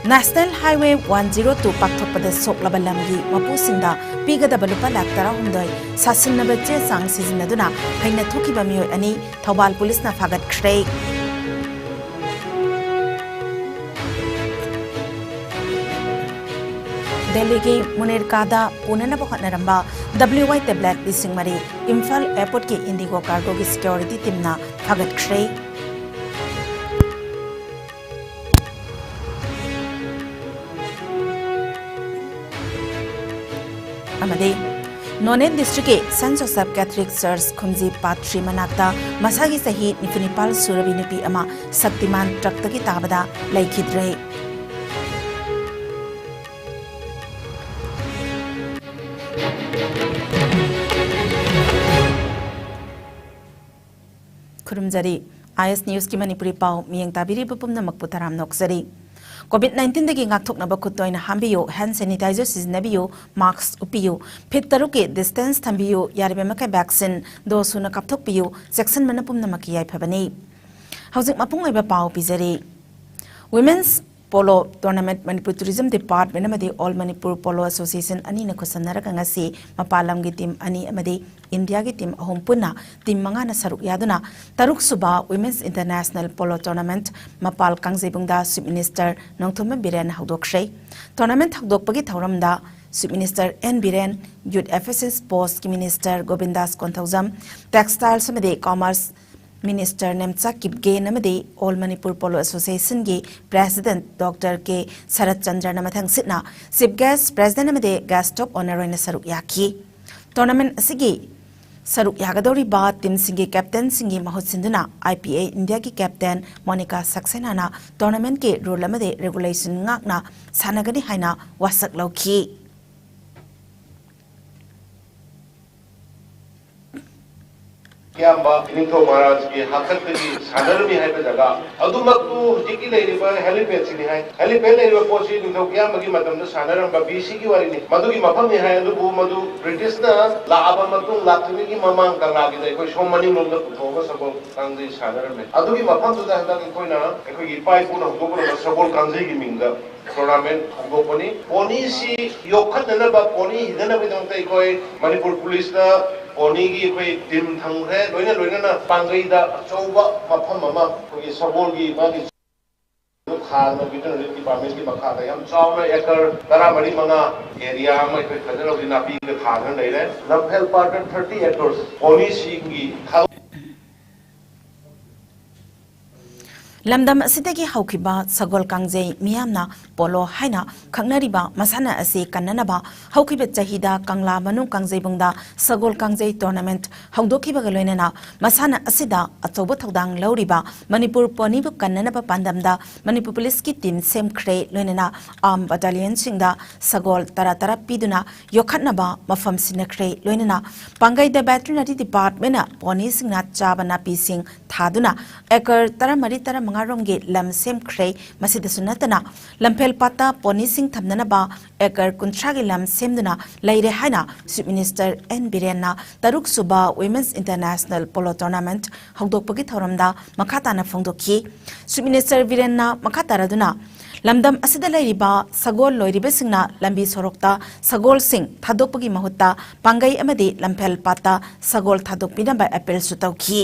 National Highway 102 pakthokpada soklaba lamgi mapusinda pigadaba lupa lakh 16 sasinaba che sang sizinaduna haina thukiba mioi ani Thobal Police na fagatkhre. Delhi ki Munirkada punanaba hotnaramba WY tablet lisingmari Imphal Airport ki Indigo cargo ki security team na fagatkhre. Amade Nonet district ke St. Joseph Catholic Church Khumji Patri Manakta Masagi sahi Nifunipal Surabi nupi ama Saktiman truck taki tabada laikhidre. Kurumjari IS News ki Manipuri pau miyang tabiri bupumna makputaram noksari. COVID-19 dagi ngakthoknaba khuttoina hambiyo hand sanitizer siznabiyo mask upiyo fit taruke distance thambiyo yaribe makai vaccine dosuna kapthokpiyo section manapumna makiyai phabani hauzik mapung oiba pau pizari Women's Polo Tournament Manipur Tourism Department amadi All Manipur Polo Association ani na khusanaraka ngasi mapalam gi team ani amadi India gi team ahom punna team manga na saruk yaduna taruk suba Women's International Polo Tournament mapal kangjebungda Chief Minister Nongthoma Biren hawdokshei tournament hawdokpagi thauramda Chief Minister N Biren Youth Affairs Sports Minister Govindas Konthaujam Textiles amadi Commerce Minister Nemcha Kipge namadi All Manipur Polo Association gi President Dr. K. Sarat Chandra namathang sitna Chief Guest President namadi Guest Top Honor oina saruk yaki Tournament asigi saruk yagadori ba team singi captain singi mahut sinduna IPA India ki captain Monica Saxena na tournament ke rule amadi regulation ngakna sanagani haina wasak lauki Yamba Ningtho Maharaj ki hakat ki sanar mi hai pe jaga adumak tu jiki le ri ba helipad sini hai helipad le ri posi Ningtho Yamba ki matam na sanaram ba BC ki wari ni madu ki mafam ni hai adu bu madu British na la aba matung latni ki mamang kanga ki dai koi somani lom na puthoga sabol kangji sanaram me adu ki mafam tu da handa koi na koi gi pai pu na go ko sabol kangji ki mingda tournament go poni poni si yokhat na ba poni hidana ba dang tai koi Manipur police na Poni ki koi team thangre loina na pangai da chauba mafam mama koi sabol gi ba ki khal na veterinary department ki makha da yam chawna acre tara mari manga area mai koi khadalo di napi ke khagan dai re Lamphel part 30 acres poni si gi Lamdam asitagi haukiba sagol kangjei miyamna polo haina khangnariba masana ase kannanaba haukiba chahida kangla manu kangjebungda sagol kangjei tournament haudokiba galoinana masana asida achoba thodang lauriba Manipur ponibu kannanaba pandamda Manipur police ki team semkhre loinana arm battalion singda sagol tara piduna yokhatnaba mafam sinakre loinana pangai da veterinary department na poni singna chabana pising thaduna ekar taramari mangarom ge lam sem khrei masida sunatana Lamphel pata poni sing thamnanaba ekar kunthra ge lam semduna leire haina Chief Minister N Birenna taruk suba Women's International Polo Tournament hawdokpagi thoramda makhatana phongdokhi Chief Minister Birenna makhataraduna Lamdam asida lairiba sagol loiriba singna lambi sorokta sagol sing thadokpagi mahutta pangai amadi Lamphel pata sagol thadokpina ba appeal sutauki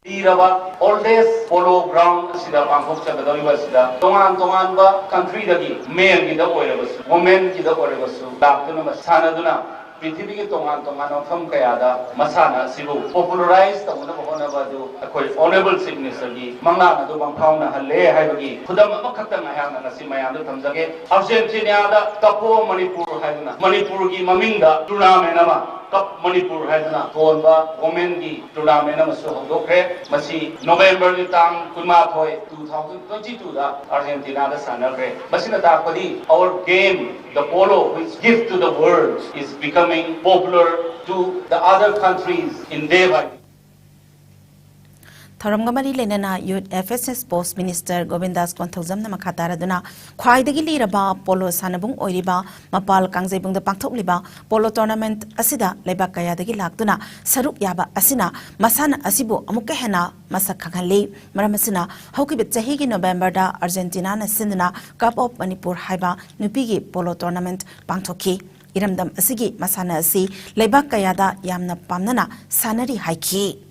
Iraba oldest polo ground sida pangkhok chadariba sida tongan ba country dagi male gi da oirabas women gi da oirabas daktuna masanaduna prithvi gi tongan mafam kaya da masana sibu popularize tawna bahona badu akoi honorable chief minister gi mangla na do bangphauna halle haibagi khudam amakhatta ngayana na simayam da thamjage Argentina da tapo Manipur haiduna Manipur gi mamingda tournament ama Cup Manipur haiduna thonba women gi tournament ama so hodokre masi November ni tang kunma thoi 2022 da Argentina da sanagre masina takpadi our game the polo which gift to the world is becoming popular to the other countries in day by Thoramgamari Lenana Youth FSS Post Minister Govindas Konthojam Namakaraduna, Kwaidagi Liraba, Polo Sanabung Oiriba, Mapal Kangzebung the Pangtoliba, Polo Tournament Asida, Lebakayadagi Lakduna, Saruk Yaba Asina, Masana Asibu, Amukehena, Masakakali, Maramasina, Hokibit Zahigi November da, Argentina, Sindana, Cup of Manipur Haiba, Nupigi Polo Tournament, Pangtoki, Iramdam Asigi, Masana Asi, Lebakayada, Yamna Pamnana, Sanari Haiki.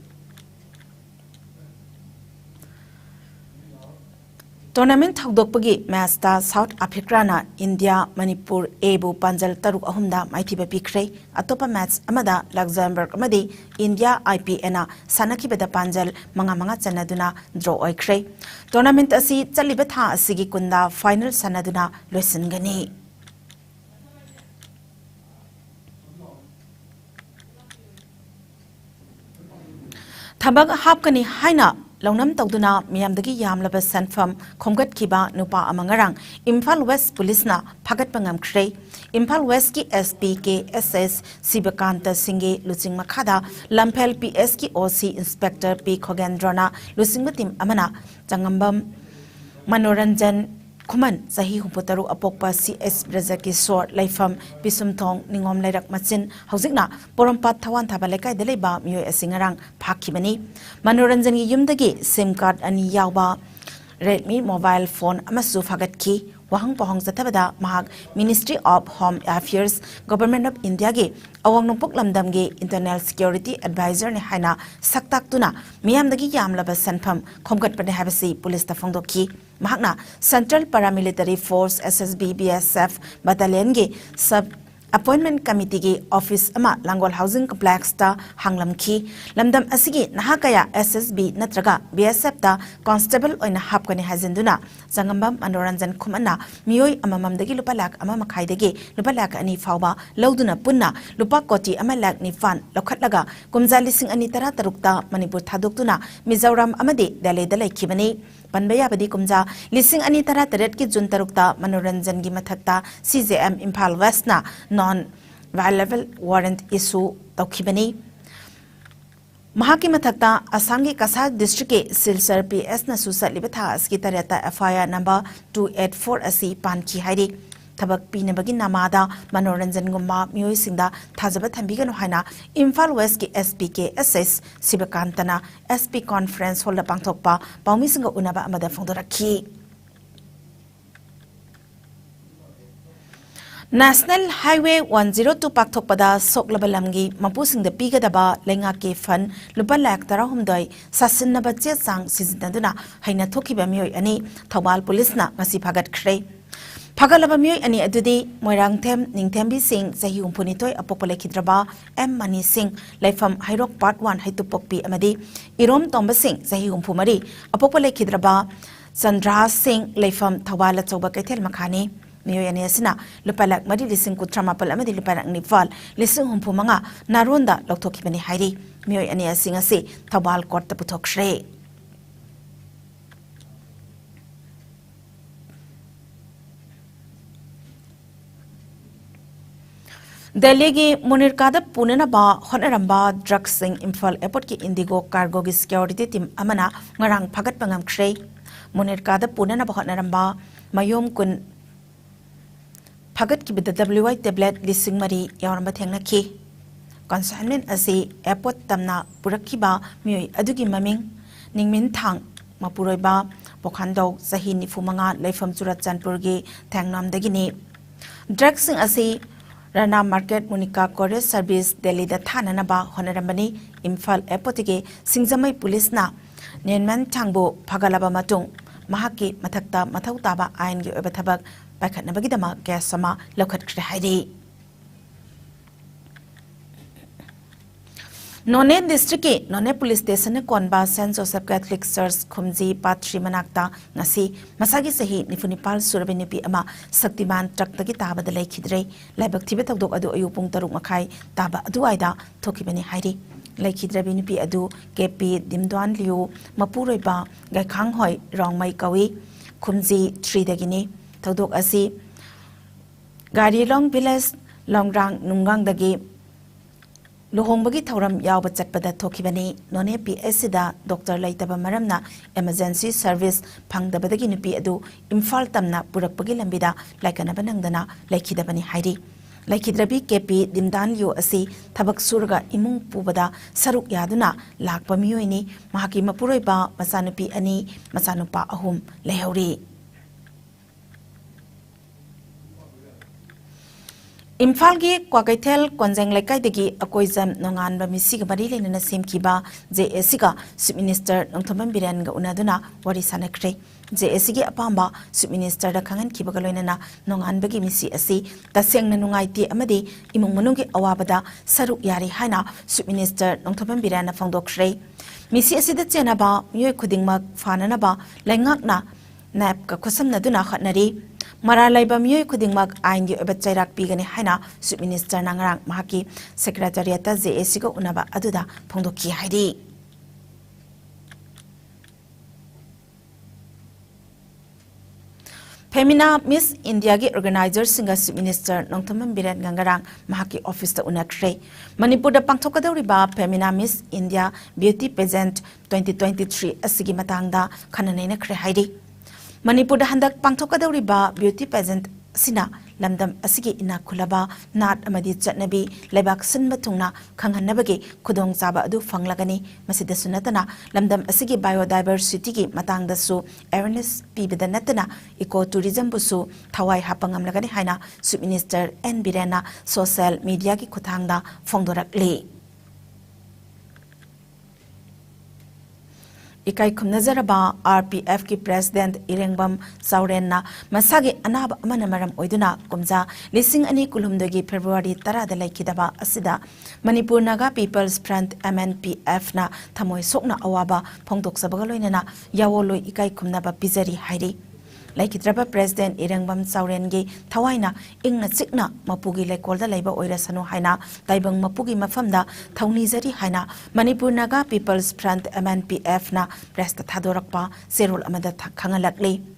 Tournament Hogdokpagi Masta South Africa na India Manipur Ebu Panjal Taruk Ahumda Maithiba Pikre Atopa match Amada Luxembourg Amadi India IPNA Sanaki Beda Panjal Manga Sanaduna draw oikre Tournament asi Chalibetha Asigi Kunda final Sanaduna Lesengani Thabag Hapkani Haina Launam Tawduna Miyamdagi Yamlaba Sanfam Komgat Kiba Nupa Amangarang Imphal West Police na Phagat Pangam Kre Imphal West ki SP ke SS Sibakanta Singhe Luching Makhada Lampel PS ki OC Inspector P Khogendrana Luching Matim Amana Changambam Manoranjan Kuman Sahi Huputaru Apokpa CS Brazaki Sor Laifam Pisum Thong Ningom Lairak Machin Hauzikna Porompat Thawan Thabalekai Deleba Mioy Asingarang Phakibani Manoranjan Yumdagi SIM card ani Yauba Redmi mobile phone Amasu Fagatki Wahang Pohong Zatabada Mahag Ministry of Home Affairs Government of India ge Awang Nupuk Lamdamge Internal Security Advisor ni Haina Saktak Tuna Miyamdagi Yamlaba Sanfam Komgat Pade Habasi Police Tafongdoki Mahakna Central Paramilitary Force SSB BSF Battalion ge Sub Appointment Committee ge Office Ama Langol Housing Complex ta Hanglam Ki Lamdam Asigi Nahakaya SSB Natraga BSF ta Constable Oina Hapkani Hazinduna Zangambam Manoranjan Kumana Miyoi Amamamdagi Lupalak Amamakai Lupalak Ani Fauba Lauduna Punna Lupa Koti Amalak ni Fan Lokatlaga Kumzalising Ani Taratarukta Manipur Thaduktuna Mizoram Amadi Dale Dale Kibani Panbaya Badi Kumza Lising Ani Tarataret ki Jun Tarukta Manoranjan gi Mathakta CJM Imphal West na non-violable warrant issue Taukibani Mahaki Mathakta Asangi Kasa District ke Silsar PS na Susat Libetha Skitareta FIR number 284 asi Panki Hairi Tabak Pinabagi Namada Manoranjan Gumba Mioy Singda Thazabat Hambigan Haina Imphal West ki SPK SS Sibakantana SP Conference Holder Pangtokpa Paumisinga Unaba Amada Fondoraki National Highway 102 Pakthokpada Soklabalamgi Mapusing the Pigadaba Lenga Ke Fun Lupalak Tarahumdoi Sasinaba Jesang Sizindana Haina Toki Bamio Ani Tawal Police na Masi Pagat Kre Pagalabamio Ani Adudi Moirang Tem Ningtembi Singh Zahi Umpunitoi Apopole Kidraba M Mani Singh Laifam Hairok Part 1 Haitupokpi Amadi Irom Tomba Singh Zahi Umpumari Apopole Kidraba Sandra Singh Laifam Tawala Toba Ketel Makani Mioy ani asina lupalak mari lising kutramapal amadi lupalak nipal lising humpumanga naronda loktokibani hairi Mioy ani asing ase Tawal Court ta puthokshre Delhi gi Munirkada Punena ba Honoramba Drug Sing Imphal Airport ki Indigo Cargo gi security team amana ngarang phagat pangam khrei Munirkada Punena ba Honoramba Mayom kun Phagat ki bida WI tablet lising mari yawaramba thengna ki consignment ase airport tamna purakhiba mioi adugi maming ningmin thang mapuroiba pokhandok sahi nifumanga leifam churat chanpur gi thangnam dagini drug sing ase Rana Market Monica Courier Service Delhi da thanana ba honarambani Imphal airport ge Singjamai police na nenman thangbo phagalaba matung mahaki mathakta mathau taba ain gi oba thabak Pakat Nabagidama gas sama lokat Haidi None district None police station Konba Saint Joseph Catholic Church Khumji Patri Manakta Nasi Masagi Sahi Nifunipal Surabinipi Ama Saktiman Traktagi Taba the Lake Hidre Labak Tibet of Adu Ayupung Taruk Makai Taba Aduaida Tokibani Haidi Lake Hidrabinipi Adu Kepi Dimduan Liu Mapureba Gaikang Hoi Rong Mai Kawi Khumji Tridagini Todok Asi Gari Long Village Longrang Nungang Dagi luhongbagi thauram yawba chatpada thokibani none PS da doctor laitaba maramna emergency service phangdabadagi nupi adu imphal tamna purakpagi lambida laikanaba nangdana laikhidabani hairi laikhidrabi kepi dimdan yu asi thabak surga imung pubada saruk yaduna lakpa miyoini mahaki mapuroiba masanupi ani masanupa ahum lehauri Imphal gi Kwakaithel Konjeng Laikai degi akoizam nongan ba misi ga bari lenana semkiba JSC ga Chief Minister Nongthombam Biren ga unaduna wari sanakre JSC gi apamba Chief Minister da khangan kiba ga loinana nongan bagi misi asi tasengna nungaiti amadi imung manung gi awabada saruk yari haina Chief Minister Nongthombam Biren na phangdokre misi asi da chena ba myoi khudingmak fanana ba laingakna nap ka khosamna duna khatnari Maralaiba miyoi khudingmak ain gi obat chairak pigani haina Chief Minister nangrang mahaki secretariat JSC go unaba aduda phongdoki haidi Femina Miss India gi organizer singa Chief Minister Nongthombam Biren gangarang mahaki office ta unakre Manipur da pangthokadawriba Femina Miss India Beauty Pageant 2023 asigi matangda khananaina khre haidi Manipur da handak pangthokadawriba beauty pageant sina lamdam asigi ina khulaba nat amadi chatnabi lebak sinba thungna khanghanabagi khudong chaba adu fanglagani masida sunatana lamdam asigi biodiversity gi matangda su awareness pibida natana ecotourism busu thawai hapangamlagani haina Chief Minister N Birena social media gi khuthangda phongdorakli Ikai khumnazaraba RPF ki President Irengbam Saurenna masagi anaba amana maram oiduna kumja lising ani kulumdogi February 10 da laikidaba asida Manipur Naga People's Front MNPF na thamoi sokna awaba phongdok sabaga loinana yawoloi ikai khumnaba pizari hairi Laikidraba President Irengbam Saurengi Tawaina ingna chikna mapugi laikolda laiba oira sanu haina taibang mapugi mafamda thauni zari haina Manipur Naga People's Front MNPF na presta thadorakpa serol amada khangalakli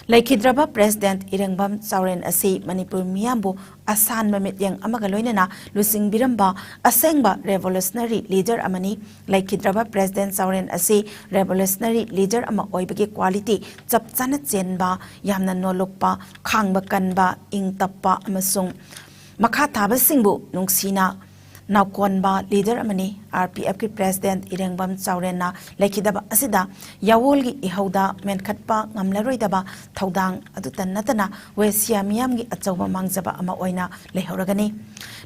Laikidraba President Irengbam Sauren asi Manipur miyambu asan mamit yang amaga loinana lusing biramba asengba revolutionary leader amani Laikidraba President Sauren asi revolutionary leader ama oibagi quality chapchana chenba yamna nolokpa khangba kanba ingtappa amasung makha thaba singbu nungsina Naukonba leader amani RPF ki President Irengbam Saurenna laikidaba asida yawolgi ihauda menkhatpa ngamlaroidaba thaudang adutan natana wesia miyamgi achawba mangjaba ama oina lehoragani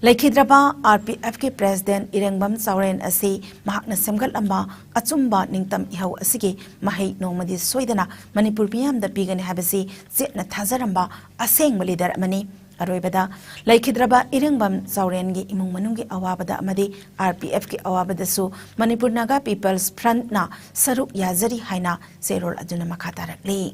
laikidraba RPF ki President Irengbam Sauren asi mahakna semgal amba achumba ningtam ihau asigi mahai nongmadi soidana Manipur miyamda pigani habasi jetna thazaramba aseng leader amani Aroibada Laikidraba Irengbam Saurengi imung manungi awabada amadi RPF ki awabada su Manipur Naga People's Front na saruk yazari haina serol aduna makatarakli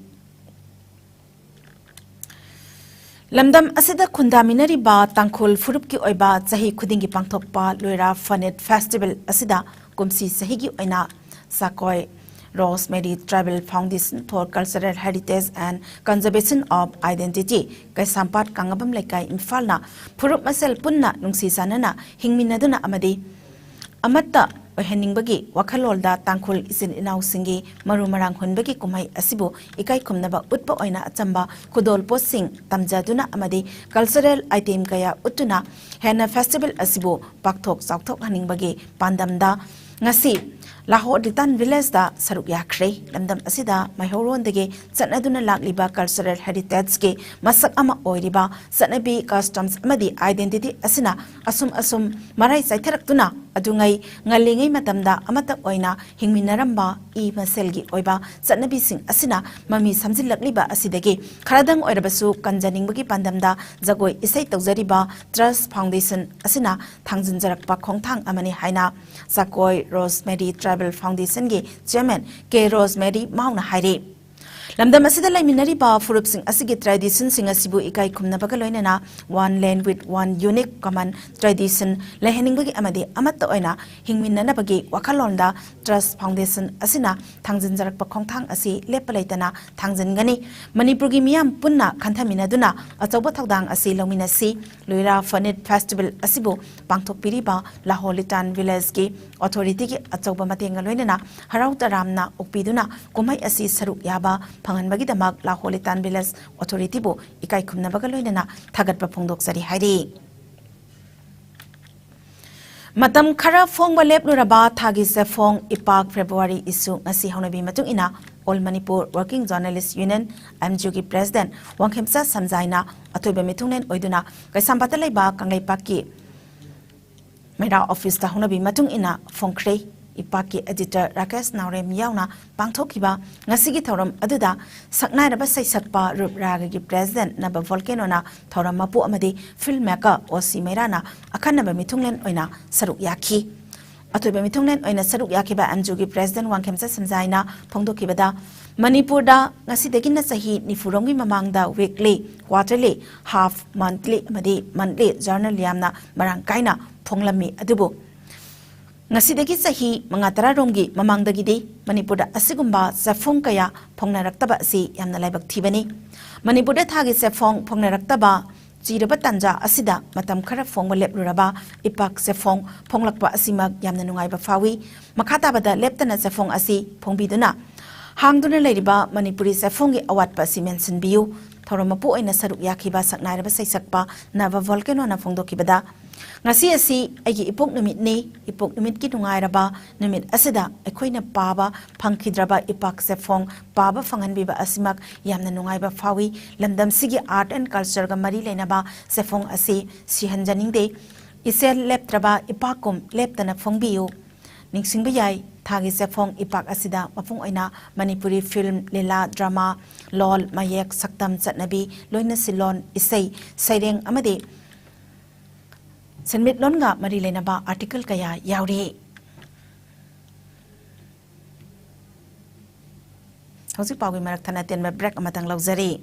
Lamdam asida khundaminari ba tangkhul furup ki oiba chahi khudingi pangthokpa loira Fanet Festival asida kumsi sahi gi oina sakoi Rosemary Tribal Foundation for Cultural Heritage and Conservation of Identity kai sampat kangabam laikai imfalna phurup masel punna nungsi sanana hingminaduna amadi amatta oheningbagi wakhalolda tangkhul isin inau singi maru marang hunbagi kumai asibu ikai khumnaba utpa oina achamba khudol posing tamjaduna amadi cultural item kaya utuna hena festival asibu pakthok chawthok haningbagi pandamda ngasi Lahore Ditan Village da saruk yakre lamdam asida maihoron dege chanaduna lakliba cultural heritage ke masak ama oiriba sanabi customs amadi identity asina asum marai saitharaktuna adungai ngalingai matamda amata oina hingminaramba I maselgi oiba sanabi sing asina mami samjilakliba asidege kharadang oirabasu kanjaningbagi pandamda jagoi isai tawjariba Trust Foundation asina thangjinjarakpa khongthang amani haina Sakoi Rosemary Tribal Foundation ge Chairman K Rosemary Mauna Hairi lamdam asida laiminari ba furup sing asigi tradition sing asibu ikai khumna baga loinana one land with one unique common tradition lehening bagi amade amatta oina hingminna bagi wakalonda trust foundation asina thangjin jarak pa khongthang asi lepalaitana thangjin gani manipur gi miyam punna kanthamina duna achoba thakdang asi lomina si loira fanit festival asibu pangthok piriba laholitan village gi authority gi achoba matenga loinana harau taramna okpiduna kumai asi saru yaba phangan bagi damak laholitan village authority bo ikai khumna baga loinana thagat pa phongdok sari hairi matam khara phong ba lep luraba thagi se phong ipak February isu ngasi haunabi matung ina All Manipur Working Journalist Union MGU President Wangkhemsa Samjaina atoiba mitungnen oiduna kaisambata leiba kanglei pakki mera office ta haunabi matung ina phongkhrei ipaki editor Rakesh Naurem yauna pangthokiba ngasigi thoram aduda saknairaba saisakpa rupraga gi president naba volcano na thoram mapu amadi filmmaker osi meirana akhanaba mithunglen oina saruk yakhi atoiba mithunglen oina saruk yakhiba MGU gi president Wangkhemsa Samjaina phongdokibada Manipur da ngasidegina sahi nifurongi mamangda weekly quarterly half monthly amadi monthly journal yamna marang kaina phonglami adubu ngasidagi sahi mangatara romgi mamangdagidi Manipurda asigumba safong kaya phongnaraktaba asi yamna laibak thibani Manipurda thagi safong phongnaraktaba jiraba tanja asida matam khara phongba lepluraba ipak safong phonglakpa asimak yamna nungaiba fawi makhatabada leptana safong asi phongbiduna hangduna leiriba Manipuri safong gi awatpa si mention biu thoromapu oina saruk yakhiba saknairaba saisakpa nava volcano na phongdokibada ngasi asi aigi ipok numit ni ipok numit ki nungairaba numit asida ekhoina paba phangkhidraba ipak se phong paba phanganbiba asimak yamna nungaiba fawi lamdam sigi art and culture ga mari leinaba se phong asi sihanjaningde isel leptraba ipakum leptana phongbiu ningsingba yai thagi se phong ipak asida mapung oina Manipuri film lela drama lol mayek saktam chatnabi loina silon isai saireng amade Senmit longa mari lenaba article kaya yauri hausi pawi marak thana ten break amatang lauzari